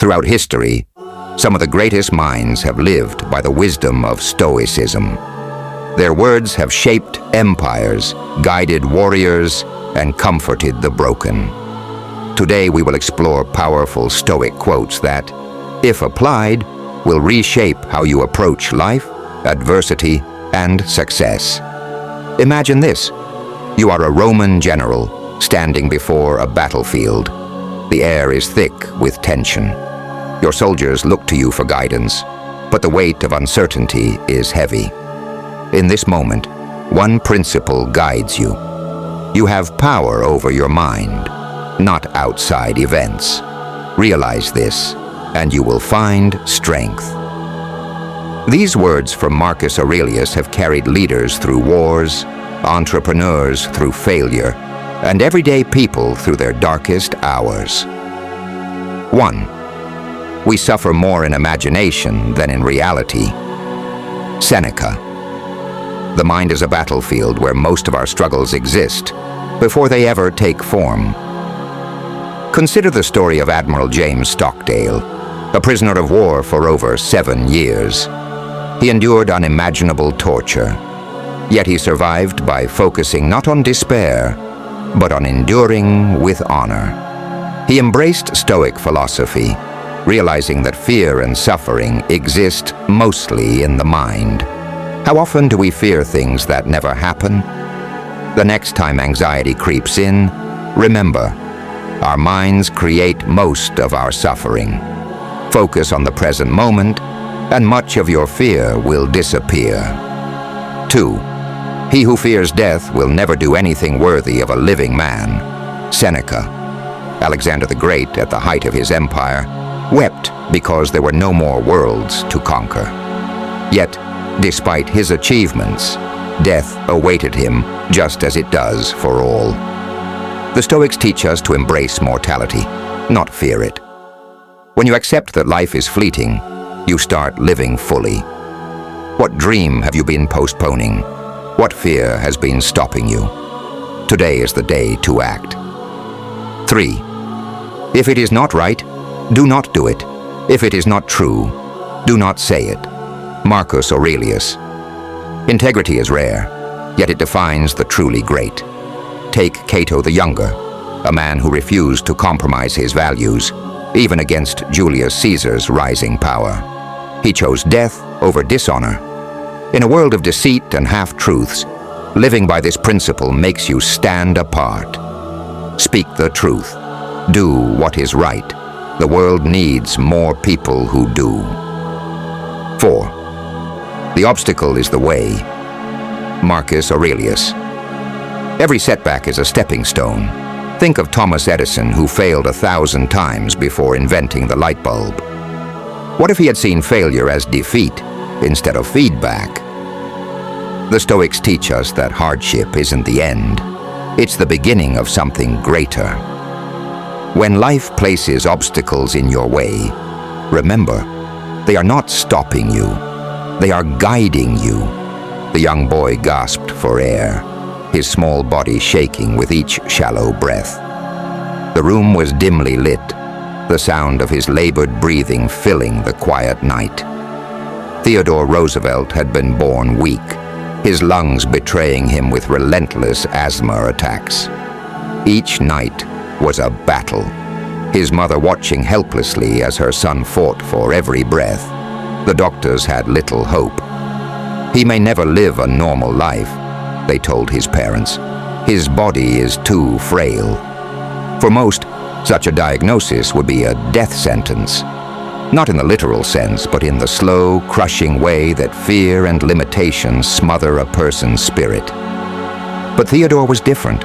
Throughout history, some of the greatest minds have lived by the wisdom of Stoicism. Their words have shaped empires, guided warriors, and comforted the broken. Today we will explore powerful Stoic quotes that, if applied, will reshape how you approach life, adversity, and success. Imagine this. You are a Roman general standing before a battlefield. The air is thick with tension. Your soldiers look to you for guidance, but the weight of uncertainty is heavy. In this moment, one principle guides you. You have power over your mind, not outside events. Realize this, and you will find strength. These words from Marcus Aurelius have carried leaders through wars, entrepreneurs through failure, and everyday people through their darkest hours. 1. We suffer more in imagination than in reality. Seneca. The mind is a battlefield where most of our struggles exist before they ever take form. Consider the story of Admiral James Stockdale, a prisoner of war for over 7 years. He endured unimaginable torture, yet he survived by focusing not on despair, but on enduring with honor. He embraced Stoic philosophy, realizing that fear and suffering exist mostly in the mind. How often do we fear things that never happen? The next time anxiety creeps in, remember, our minds create most of our suffering. Focus on the present moment, and much of your fear will disappear. 2. He who fears death will never do anything worthy of a living man. Seneca. Alexander the Great, at the height of his empire, wept because there were no more worlds to conquer. Yet, despite his achievements, death awaited him just as it does for all. The Stoics teach us to embrace mortality, not fear it. When you accept that life is fleeting, you start living fully. What dream have you been postponing? What fear has been stopping you? Today is the day to act. 3. If it is not right, do not do it. If it is not true, do not say it. Marcus Aurelius. Integrity is rare, yet it defines the truly great. Take Cato the Younger, a man who refused to compromise his values, even against Julius Caesar's rising power. He chose death over dishonor. In a world of deceit and half-truths, living by this principle makes you stand apart. Speak the truth. Do what is right. The world needs more people who do. 4. The obstacle is the way. Marcus Aurelius. Every setback is a stepping stone. Think of Thomas Edison, who failed 1,000 times before inventing the light bulb. What if he had seen failure as defeat instead of feedback? The Stoics teach us that hardship isn't the end. It's the beginning of something greater. When life places obstacles in your way, remember, they are not stopping you. They are guiding you. The young boy gasped for air, his small body shaking with each shallow breath. The room was dimly lit, the sound of his labored breathing filling the quiet night. Theodore Roosevelt had been born weak, his lungs betraying him with relentless asthma attacks. Each night was a battle, his mother watching helplessly as her son fought for every breath. The doctors had little hope. He may never live a normal life, they told his parents. His body is too frail. For most, such a diagnosis would be a death sentence. Not in the literal sense, but in the slow, crushing way that fear and limitation smother a person's spirit. But Theodore was different.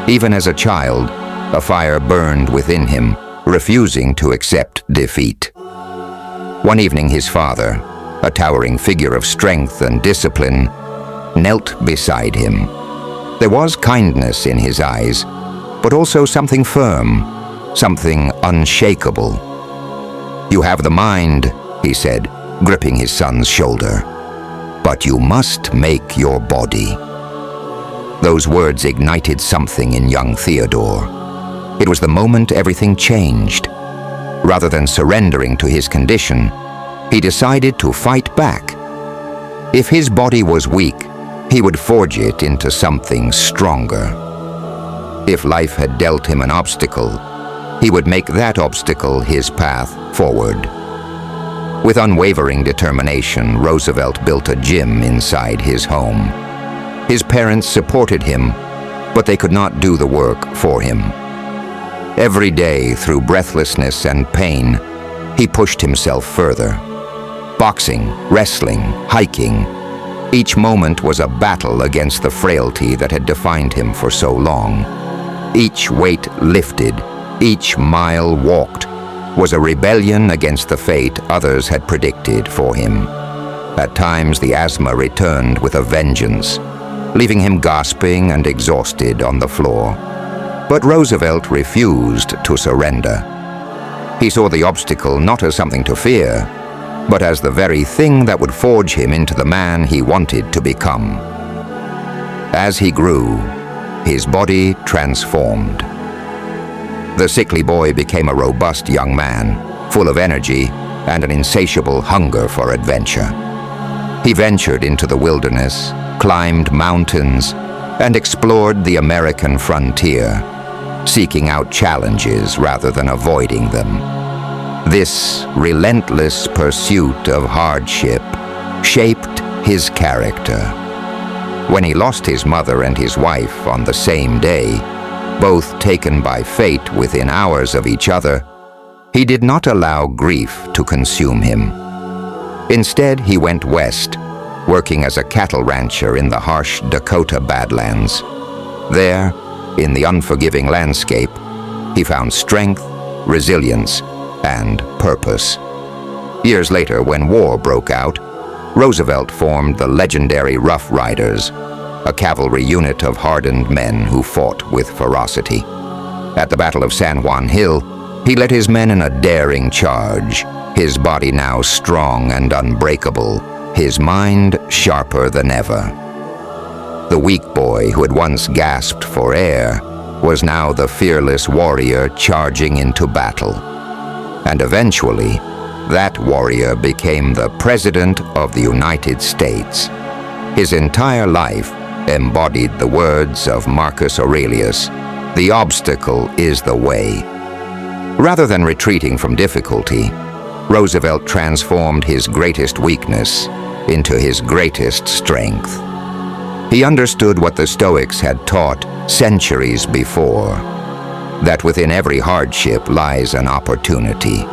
Even as a child, a fire burned within him, refusing to accept defeat. One evening his father, a towering figure of strength and discipline, knelt beside him. There was kindness in his eyes, but also something firm, something unshakable. "You have the mind," he said, gripping his son's shoulder, "but you must make your body." Those words ignited something in young Theodore. It was the moment everything changed. Rather than surrendering to his condition, he decided to fight back. If his body was weak, he would forge it into something stronger. If life had dealt him an obstacle, he would make that obstacle his path forward. With unwavering determination, Roosevelt built a gym inside his home. His parents supported him, but they could not do the work for him. Every day, through breathlessness and pain, he pushed himself further. Boxing, wrestling, hiking, each moment was a battle against the frailty that had defined him for so long. Each weight lifted, each mile walked, was a rebellion against the fate others had predicted for him. At times, the asthma returned with a vengeance, leaving him gasping and exhausted on the floor. But Roosevelt refused to surrender. He saw the obstacle not as something to fear, but as the very thing that would forge him into the man he wanted to become. As he grew, his body transformed. The sickly boy became a robust young man, full of energy and an insatiable hunger for adventure. He ventured into the wilderness, climbed mountains, and explored the American frontier, seeking out challenges rather than avoiding them. This relentless pursuit of hardship shaped his character. When he lost his mother and his wife on the same day, both taken by fate within hours of each other, he did not allow grief to consume him. Instead, he went west, working as a cattle rancher in the harsh Dakota Badlands. There, in the unforgiving landscape, he found strength, resilience, and purpose. Years later, when war broke out, Roosevelt formed the legendary Rough Riders, a cavalry unit of hardened men who fought with ferocity. At the Battle of San Juan Hill, he led his men in a daring charge, his body now strong and unbreakable, his mind sharper than ever. The weak boy who had once gasped for air was now the fearless warrior charging into battle. And eventually, that warrior became the President of the United States. His entire life embodied the words of Marcus Aurelius, "The obstacle is the way." Rather than retreating from difficulty, Roosevelt transformed his greatest weakness into his greatest strength. He understood what the Stoics had taught centuries before, that within every hardship lies an opportunity.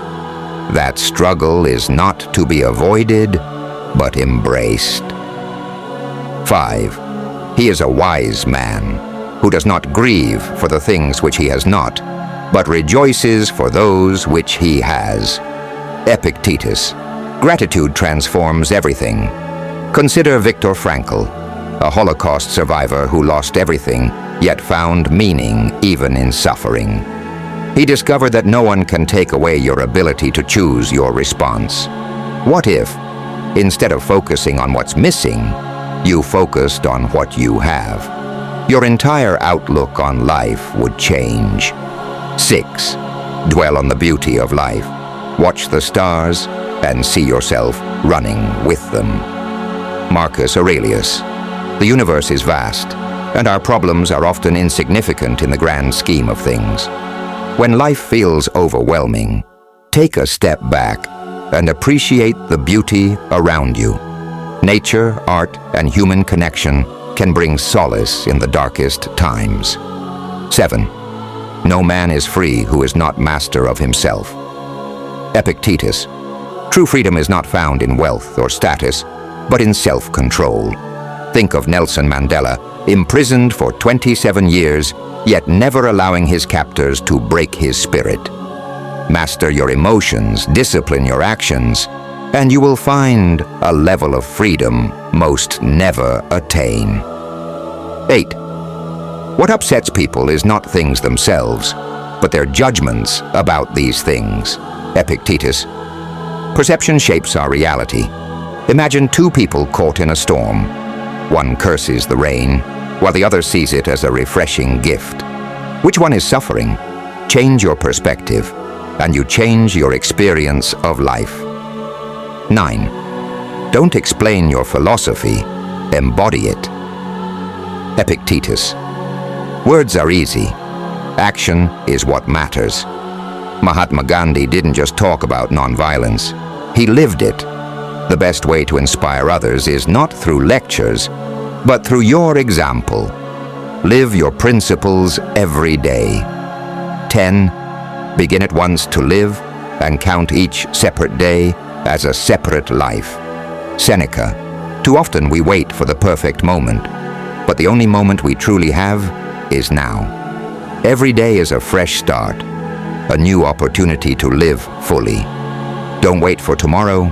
That struggle is not to be avoided, but embraced. 5. He is a wise man who does not grieve for the things which he has not, but rejoices for those which he has. Epictetus. Gratitude transforms everything. Consider Viktor Frankl, a Holocaust survivor who lost everything, yet found meaning even in suffering. He discovered that no one can take away your ability to choose your response. What if, instead of focusing on what's missing, you focused on what you have? Your entire outlook on life would change. 6. Dwell on the beauty of life. Watch the stars and see yourself running with them. Marcus Aurelius. The universe is vast, and our problems are often insignificant in the grand scheme of things. When life feels overwhelming, take a step back and appreciate the beauty around you. Nature, art, and human connection can bring solace in the darkest times. 7. No man is free who is not master of himself. Epictetus. True freedom is not found in wealth or status, but in self-control. Think of Nelson Mandela, imprisoned for 27 years, yet never allowing his captors to break his spirit. Master your emotions, discipline your actions, and you will find a level of freedom most never attain. 8. What upsets people is not things themselves, but their judgments about these things. Epictetus. Perception shapes our reality. Imagine two people caught in a storm. One curses the rain, while the other sees it as a refreshing gift. Which one is suffering? Change your perspective. and you change your experience of life. 9. Don't explain your philosophy, embody it. Epictetus. Words are easy. Action is what matters. Mahatma Gandhi didn't just talk about nonviolence. He lived it. The best way to inspire others is not through lectures, but through your example. Live your principles every day. 10. Begin at once to live and count each separate day as a separate life. Seneca. Too often we wait for the perfect moment, but the only moment we truly have is now. Every day is a fresh start, a new opportunity to live fully. Don't wait for tomorrow,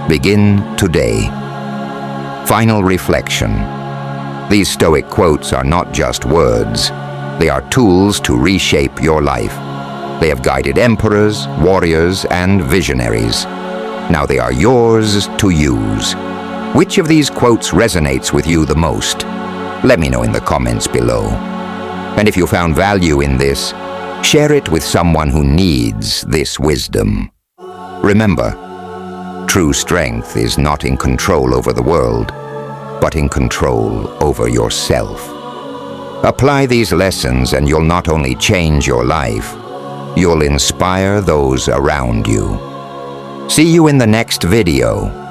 begin today. Final reflection. These Stoic quotes are not just words, they are tools to reshape your life. They have guided emperors, warriors, and visionaries. Now they are yours to use. Which of these quotes resonates with you the most? Let me know in the comments below. And if you found value in this, share it with someone who needs this wisdom. Remember, true strength is not in control over the world, but in control over yourself. Apply these lessons and you'll not only change your life, you'll inspire those around you. See you in the next video.